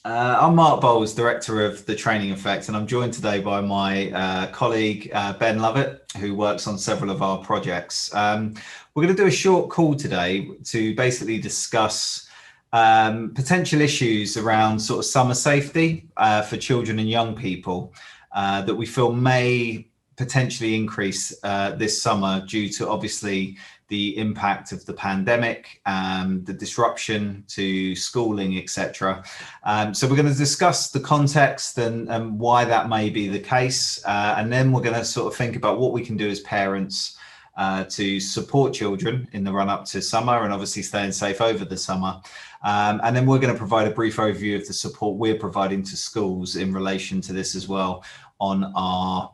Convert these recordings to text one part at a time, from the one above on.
I'm Mark Bowles, Director of the Training Effect, and I'm joined today by my colleague Ben Lovett, who works on several of our projects. We're going to do a short call today to basically discuss potential issues around sort of summer safety for children and young people that we feel may potentially increase this summer due to obviously the impact of the pandemic, the disruption to schooling, etc. So we're going to discuss the context and why that may be the case. And then we're going to sort of think about what we can do as parents to support children in the run up to summer and obviously staying safe over the summer. And then we're going to provide a brief overview of the support we're providing to schools in relation to this as well on our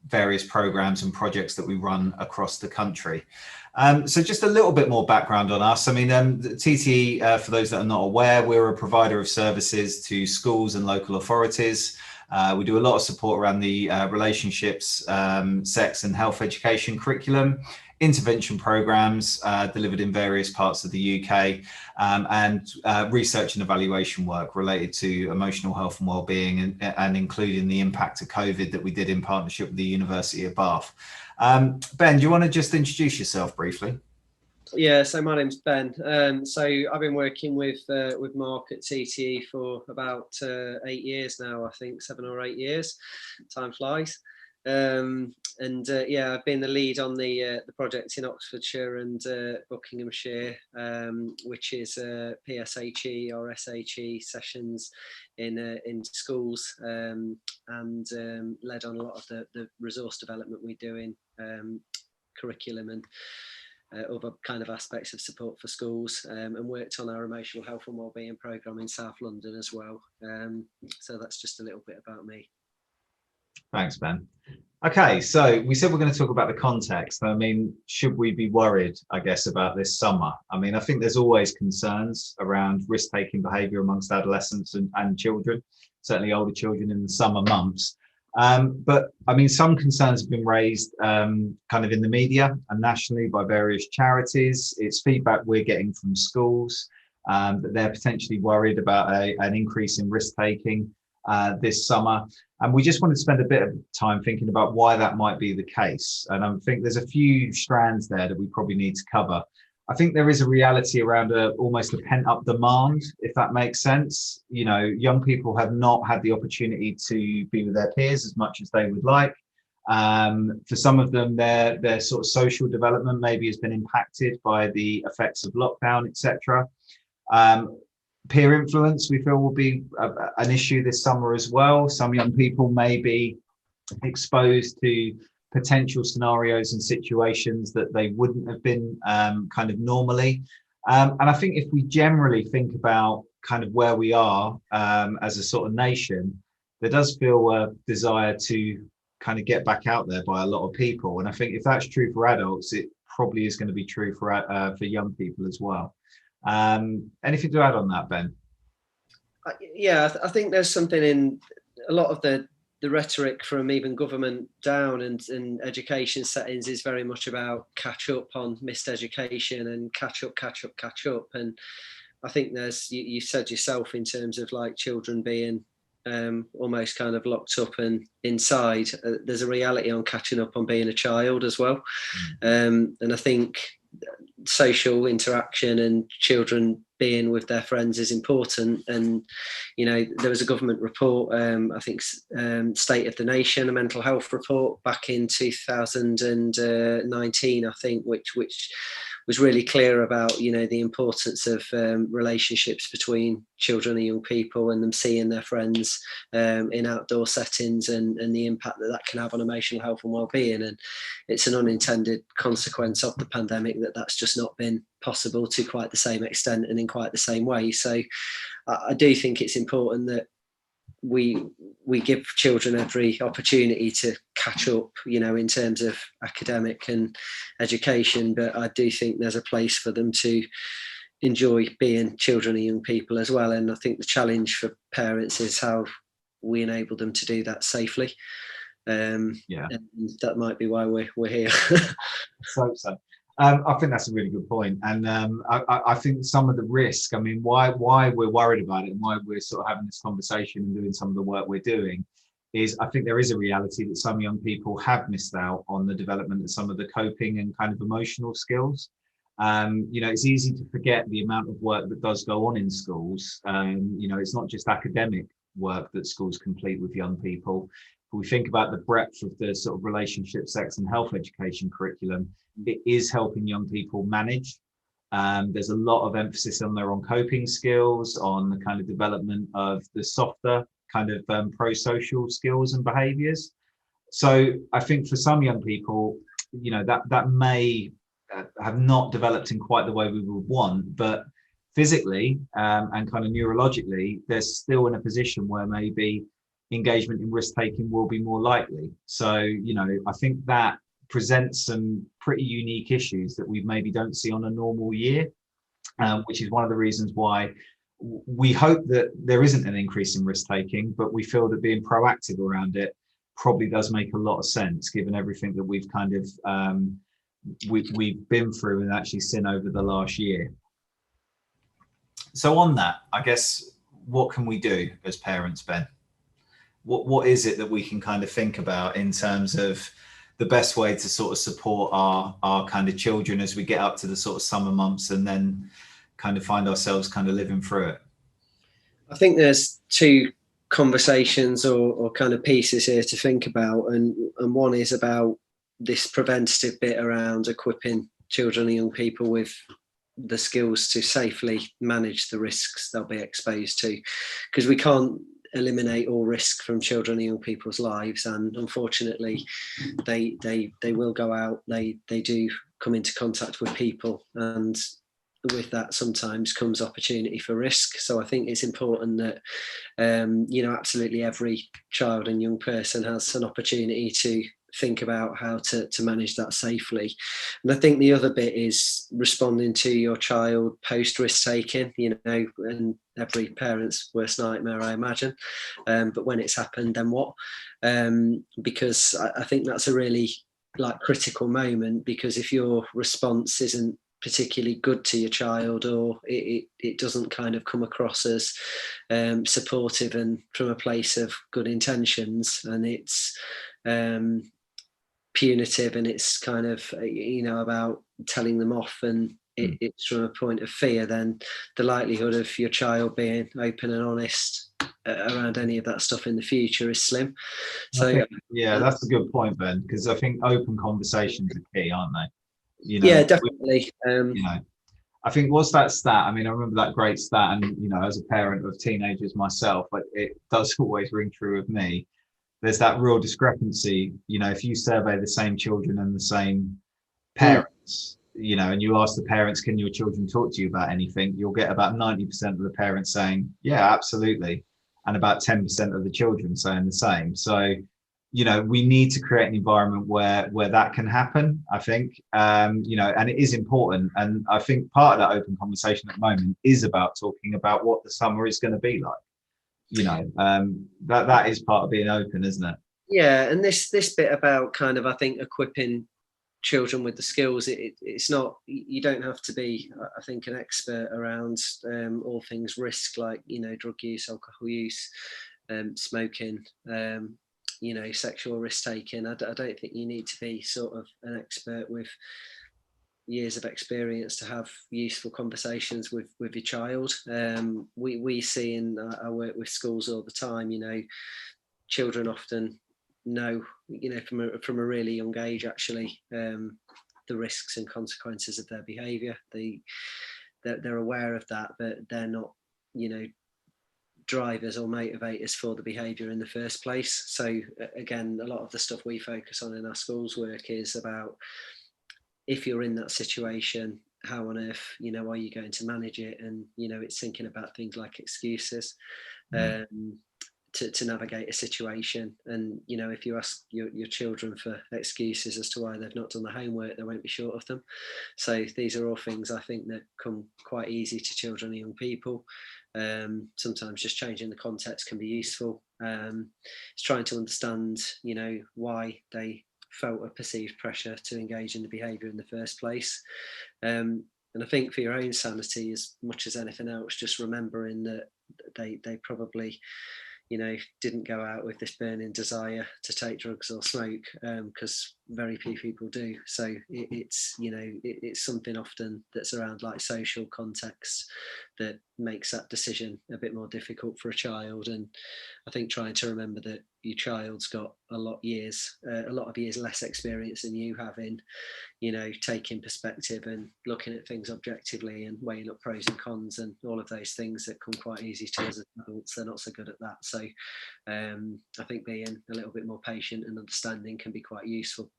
various programs and projects that we run across the country. So just a little bit more background on us. I mean, the TTE, for those that are not aware, we're a provider of services to schools and local authorities. We do a lot of support around the relationships, sex and health education curriculum, intervention programs delivered in various parts of the UK, and research and evaluation work related to emotional health and wellbeing, and including the impact of COVID that we did in partnership with the University of Bath. Ben, do you want to just introduce yourself briefly? Yeah, so my name's Ben. So I've been working with Mark at TTE for about 8 years now, I think 7 or 8 years. Time flies. Yeah, I've been the lead on the project in Oxfordshire and Buckinghamshire, which is PSHE or SHE sessions in schools, and led on a lot of the resource development we do in curriculum and other kind of aspects of support for schools, and worked on our emotional health and wellbeing programme in South London as well. So that's just a little bit about me. Thanks, Ben. Okay, so we said we're going to talk about the context. I mean, should we be worried, I guess, about this summer? I mean, I think there's always concerns around risk-taking behaviour amongst adolescents and children, certainly older children in the summer months. But I mean, some concerns have been raised kind of in the media and nationally by various charities. It's feedback we're getting from schools that they're potentially worried about an increase in risk-taking this summer. And we just want to spend a bit of time thinking about why that might be the case. And I think there's a few strands there that we probably need to cover. I think there is a reality around almost a pent-up demand, if that makes sense. You know, young people have not had the opportunity to be with their peers as much as they would like. For some of them, their sort of social development maybe has been impacted by the effects of lockdown, etc. Peer influence, we feel, will be an issue this summer as well. Some young people may be exposed to potential scenarios and situations that they wouldn't have been kind of normally. And I think if we generally think about kind of where we are as a sort of nation, there does feel a desire to kind of get back out there by a lot of people. And I think if that's true for adults, it probably is going to be true for young people as well. Anything to add on that, Ben? Yeah, I think there's something in a lot of the rhetoric from even government down and education settings is very much about catch up on missed education and catch up. And I think there's, you said yourself, in terms of like children being almost kind of locked up and inside, there's a reality on catching up on being a child as well. And I think social interaction and children being with their friends is important. And you know, there was a government report, I think State of the Nation, a mental health report back in 2019, I think, which was really clear about, you know, the importance of relationships between children and young people, and them seeing their friends in outdoor settings, and the impact that can have on emotional health and well-being. And it's an unintended consequence of the pandemic that's just not been possible to quite the same extent and in quite the same way. So I do think it's important that we give children every opportunity to catch up, you know, in terms of academic and education, but I do think there's a place for them to enjoy being children and young people as well. And I think the challenge for parents is how we enable them to do that safely. And that might be why we're here. So I think that's a really good point, and I think some of the risk. I mean, why we're worried about it and why we're sort of having this conversation and doing some of the work we're doing, is I think there is a reality that some young people have missed out on the development of some of the coping and kind of emotional skills. It's easy to forget the amount of work that does go on in schools. It's not just academic work that schools complete with young people. If we think about the breadth of the sort of relationship, sex, and health education curriculum, it is helping young people manage. There's a lot of emphasis on their own coping skills, on the kind of development of the softer kind of pro-social skills and behaviors. So I think for some young people, that may have not developed in quite the way we would want, but physically and kind of neurologically, they're still in a position where maybe engagement in risk taking will be more likely. So, I think that presents some pretty unique issues that we maybe don't see on a normal year, which is one of the reasons why we hope that there isn't an increase in risk taking, but we feel that being proactive around it probably does make a lot of sense given everything that we've kind of we've been through and actually seen over the last year. So on that, I guess, what can we do as parents, Ben? What is it that we can kind of think about in terms of the best way to sort of support our kind of children as we get up to the sort of summer months and then kind of find ourselves kind of living through it? I think there's two conversations or kind of pieces here to think about, and one is about this preventative bit around equipping children and young people with the skills to safely manage the risks they'll be exposed to, because we can't eliminate all risk from children and young people's lives, and unfortunately they will go out, they do come into contact with people, and with that sometimes comes opportunity for risk. So I think it's important that absolutely every child and young person has an opportunity to think about how to manage that safely. And I think the other bit is responding to your child post risk taking, and every parent's worst nightmare, I imagine. But when it's happened, then what? Because I think that's a really critical moment, because if your response isn't particularly good to your child, or it doesn't kind of come across as supportive and from a place of good intentions, and it's punitive, and it's kind of about telling them off, and it's from a point of fear, then the likelihood of your child being open and honest around any of that stuff in the future is slim. So that's a good point, Ben, because I think open conversations are key, aren't they? Yeah, definitely. I think, what's that stat? I mean, I remember that great stat, and as a parent of teenagers myself, but it does always ring true with me. There's that real discrepancy. If you survey the same children and the same parents, and you ask the parents, can your children talk to you about anything? You'll get about 90% of the parents saying, yeah, absolutely, and about 10% of the children saying the same. So we need to create an environment where that can happen, I think, and it is important. And I think part of that open conversation at the moment is about talking about what the summer is going to be like. That is part of being open, isn't it? Yeah, and this bit about kind of, I think, equipping children with the skills, it's not, you don't have to be, I think, an expert around all things risk, like drug use, alcohol use, smoking, sexual risk taking. I don't think you need to be sort of an expert with years of experience to have useful conversations with your child. We see in I work with schools all the time, children often know, from a really young age, actually, the risks and consequences of their behaviour. They're aware of that, but they're not, drivers or motivators for the behaviour in the first place. So again, a lot of the stuff we focus on in our schools work is about, if you're in that situation, how on earth, are you going to manage it? And, it's thinking about things like excuses. To navigate a situation. And if you ask your children for excuses as to why they've not done the homework, they won't be short of them. So these are all things, I think, that come quite easy to children and young people. Sometimes just changing the context can be useful. It's trying to understand why they felt a perceived pressure to engage in the behaviour in the first place. And I think for your own sanity, as much as anything else, just remembering that they probably, you know, didn't go out with this burning desire to take drugs or smoke, because very few people do. So it's, you know, it's something often that's around like social context that makes that decision a bit more difficult for a child. And I think trying to remember that your child's got a lot of years less experience than you have in, you know, taking perspective and looking at things objectively and weighing up pros and cons and all of those things that come quite easy to us as adults. They're not so good at that. So I think being a little bit more patient and understanding can be quite useful.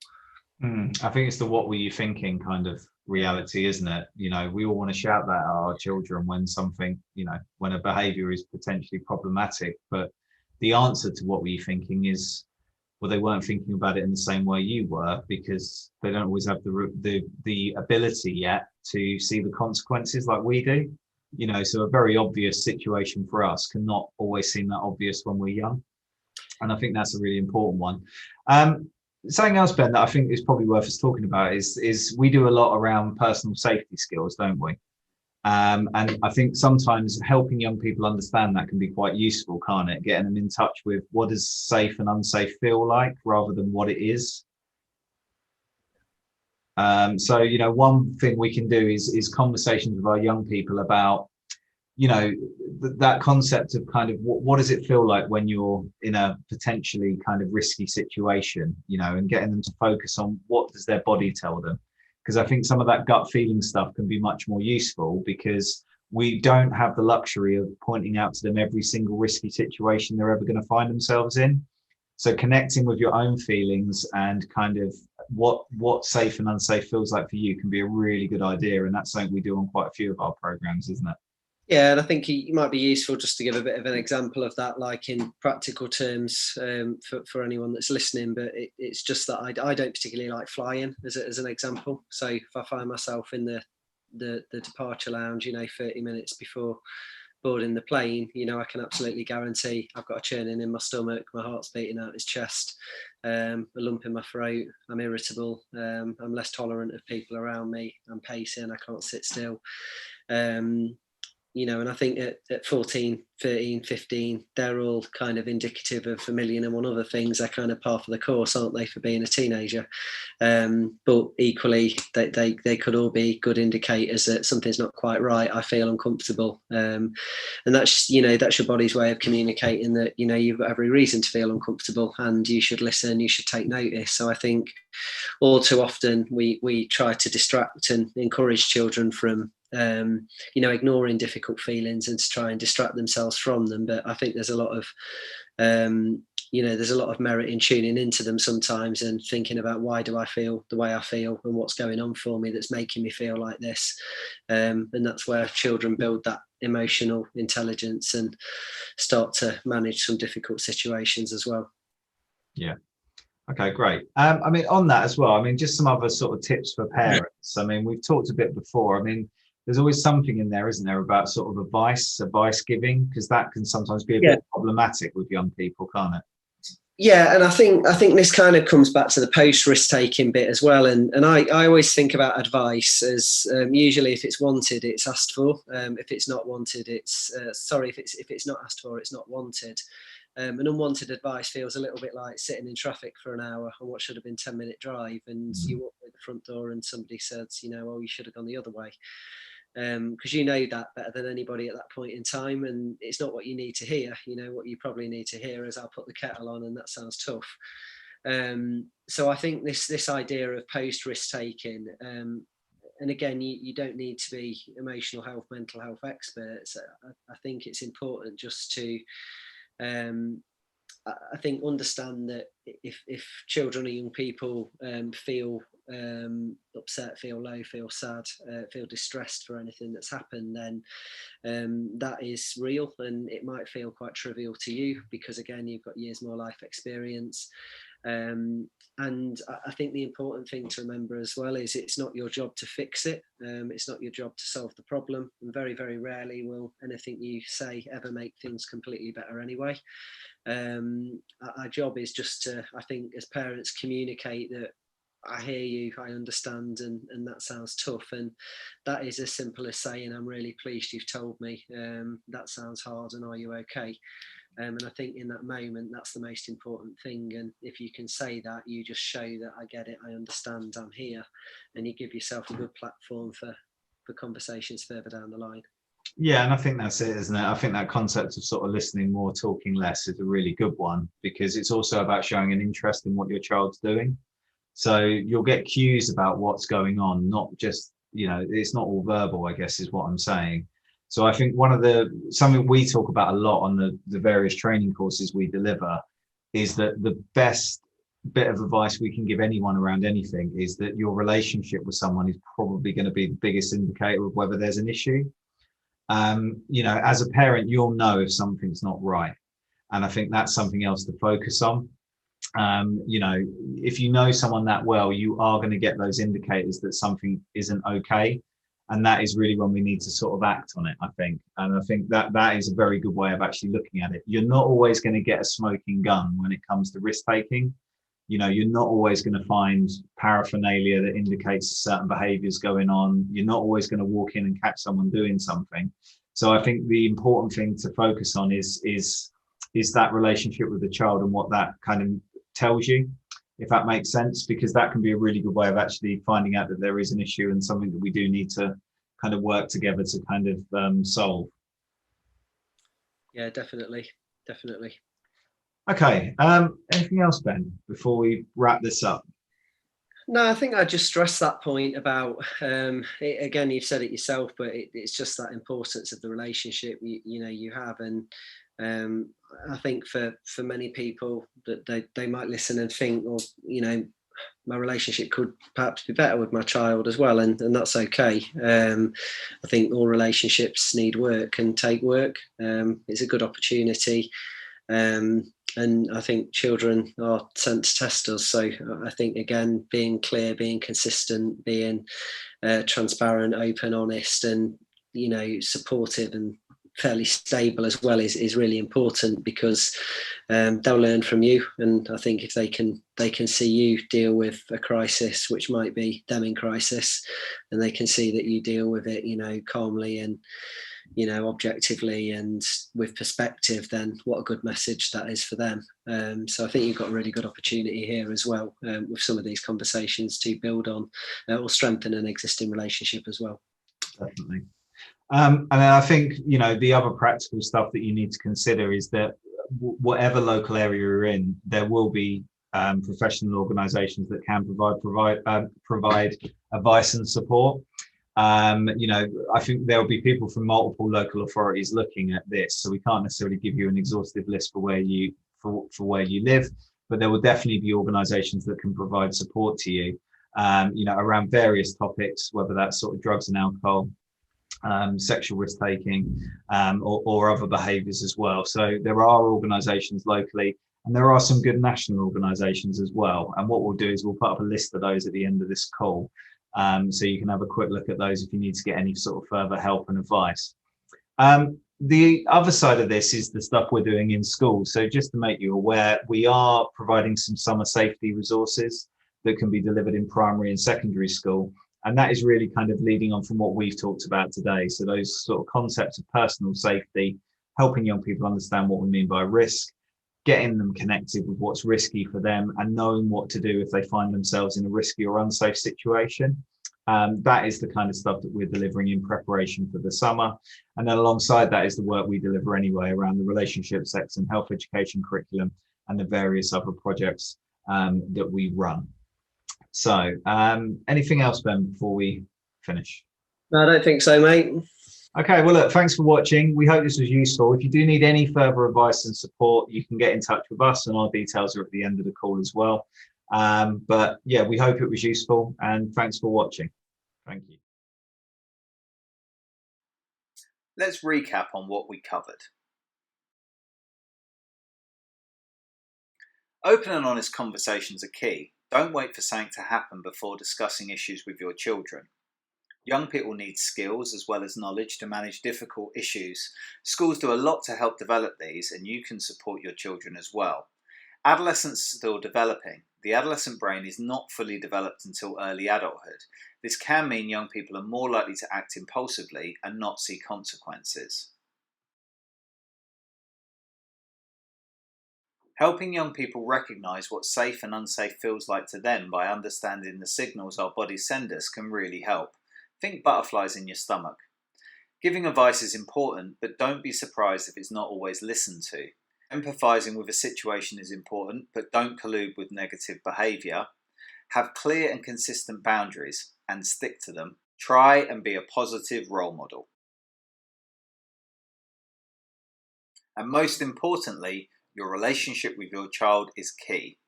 I think it's the what were you thinking kind of reality, isn't it? You know, we all want to shout that at our children when something, you know, when a behavior is potentially problematic, but the answer to what were you thinking is, well, they weren't thinking about it in the same way you were, because they don't always have the ability yet to see the consequences like we do. You know, so a very obvious situation for us cannot always seem that obvious when we're young. And I think that's a really important one. Something else, Ben, that I think is probably worth us talking about is we do a lot around personal safety skills, don't we? And I think sometimes helping young people understand that can be quite useful, can't it? Getting them in touch with what does safe and unsafe feel like rather than what it is. So, you know, one thing we can do is conversations with our young people about, you know, that concept of kind of what does it feel like when you're in a potentially kind of risky situation, you know, and getting them to focus on what does their body tell them. Because I think some of that gut feeling stuff can be much more useful, because we don't have the luxury of pointing out to them every single risky situation they're ever going to find themselves in. So connecting with your own feelings and kind of what safe and unsafe feels like for you can be a really good idea. And that's something we do on quite a few of our programs, isn't it? Yeah, and I think it might be useful just to give a bit of an example of that, like in practical terms, for anyone that's listening. But it's just that I don't particularly like flying as an example. So if I find myself in the departure lounge, you know, 30 minutes before boarding the plane, you know, I can absolutely guarantee I've got a churning in my stomach, my heart's beating out his chest, a lump in my throat, I'm irritable, I'm less tolerant of people around me, I'm pacing, I can't sit still. You know, and I think at 14, 13, 15, they're all kind of indicative of a million and one other things. They're kind of par for the course, aren't they, for being a teenager? But equally, they could all be good indicators that something's not quite right. I feel uncomfortable. And that's, you know, that's your body's way of communicating that, you know, you've got every reason to feel uncomfortable and you should listen, you should take notice. So I think all too often we try to distract and encourage children from you know, ignoring difficult feelings and to try and distract themselves from them. But I think there's a lot of, you know, there's a lot of merit in tuning into them sometimes and thinking about why do I feel the way I feel and what's going on for me that's making me feel like this. And that's where children build that emotional intelligence and start to manage some difficult situations as well. Yeah. Okay, great. I mean, on that as well, I mean, just some other sort of tips for parents. I mean, we've talked a bit before. I mean, there's always something in there, isn't there, about sort of advice giving, because that can sometimes be a bit problematic with young people, can't it? Yeah, and I think this kind of comes back to the post risk taking bit as well. And I always think about advice as usually if it's wanted, it's asked for. If it's not wanted, it's if it's not asked for, it's not wanted. And unwanted advice feels a little bit like sitting in traffic for an hour on what should have been 10-minute drive, and you walk through the front door and somebody says, you know, oh, you should have gone the other way. Because you know that better than anybody at that point in time, and it's not what you need to hear. You know, what you probably need to hear is I'll put the kettle on, and that sounds tough. So I think this idea of post risk taking, and again, you don't need to be emotional health, mental health experts. I think it's important just to I think understand that if children or young people feel upset, feel low, feel sad, feel distressed for anything that's happened, then that is real, and it might feel quite trivial to you because again you've got years more life experience. And I think the important thing to remember as well is it's not your job to fix it. It's not your job to solve the problem. And very, very rarely will anything you say ever make things completely better anyway. Our job is just to, I think, as parents, communicate that I hear you, I understand, and that sounds tough. And that is as simple as saying, I'm really pleased you've told me. That sounds hard, and are you okay? And I think in that moment, that's the most important thing. And if you can say that, you just show that I get it, I understand, I'm here, and you give yourself a good platform for conversations further down the line. Yeah, and I think that's it, isn't it? I think that concept of sort of listening more, talking less is a really good one, because it's also about showing an interest in what your child's doing. So you'll get cues about what's going on, not just, it's not all verbal, I guess, is what I'm saying. So I think something we talk about a lot on the various training courses we deliver is that the best bit of advice we can give anyone around anything is that your relationship with someone is probably going to be the biggest indicator of whether there's an issue. As a parent, you'll know if something's not right. And I think that's something else to focus on. If you know someone that well, you are going to get those indicators that something isn't okay. And that is really when we need to sort of act on it, I think. And I think that is a very good way of actually looking at it. You're not always going to get a smoking gun when it comes to risk taking. You're not always going to find paraphernalia that indicates certain behaviors going on. You're not always going to walk in and catch someone doing something. So I think the important thing to focus on is that relationship with the child and what that kind of tells you, if that makes sense, because that can be a really good way of actually finding out that there is an issue and something that we do need to kind of work together to kind of solve. Yeah, definitely. Okay. Anything else, Ben, before we wrap this up? No, I think I just stress that point about, again, you've said it yourself, but it's just that importance of the relationship you have. And I think for many people that they might listen and think, well, my relationship could perhaps be better with my child as well, and that's okay. I think all relationships need work and take work. It's a good opportunity. And I think children are sent to test us. So I think, again, being clear, being consistent, being transparent, open, honest, and, supportive and fairly stable as well is really important, because they'll learn from you. And I think if they can see you deal with a crisis, which might be them in crisis, and they can see that you deal with it, calmly and objectively and with perspective, then what a good message that is for them. So I think you've got a really good opportunity here as well, with some of these conversations, to build on or strengthen an existing relationship as well. Definitely. And then I think, the other practical stuff that you need to consider is that whatever local area you're in, there will be professional organisations that can provide advice and support. I think there'll be people from multiple local authorities looking at this, so we can't necessarily give you an exhaustive list for where you live, but there will definitely be organisations that can provide support to you, around various topics, whether that's sort of drugs and alcohol, sexual risk taking, or other behaviours as well. So there are organisations locally, and there are some good national organisations as well. And what we'll do is we'll put up a list of those at the end of this call. So you can have a quick look at those if you need to get any sort of further help and advice. The other side of this is the stuff we're doing in schools. So just to make you aware, we are providing some summer safety resources that can be delivered in primary and secondary school. And that is really kind of leading on from what we've talked about today. So those sort of concepts of personal safety, helping young people understand what we mean by risk, getting them connected with what's risky for them, and knowing what to do if they find themselves in a risky or unsafe situation. That is the kind of stuff that we're delivering in preparation for the summer. And then alongside that is the work we deliver anyway around the relationship, sex and health education curriculum and the various other projects that we run. So anything else, Ben, before we finish? No, I don't think so, mate. Okay, well, look, thanks for watching. We hope this was useful. If you do need any further advice and support, you can get in touch with us, and our details are at the end of the call as well. But yeah, we hope it was useful, and thanks for watching. Thank you. Let's recap on what we covered. Open and honest conversations are key. Don't wait for something to happen before discussing issues with your children. Young people need skills as well as knowledge to manage difficult issues. Schools do a lot to help develop these, and you can support your children as well. Adolescents are still developing. The adolescent brain is not fully developed until early adulthood. This can mean young people are more likely to act impulsively and not see consequences. Helping young people recognise what safe and unsafe feels like to them by understanding the signals our bodies send us can really help. Think butterflies in your stomach. Giving advice is important, but don't be surprised if it's not always listened to. Empathising with a situation is important, but don't collude with negative behaviour. Have clear and consistent boundaries and stick to them. Try and be a positive role model. And most importantly, your relationship with your child is key.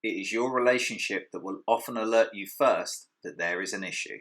It is your relationship that will often alert you first that there is an issue.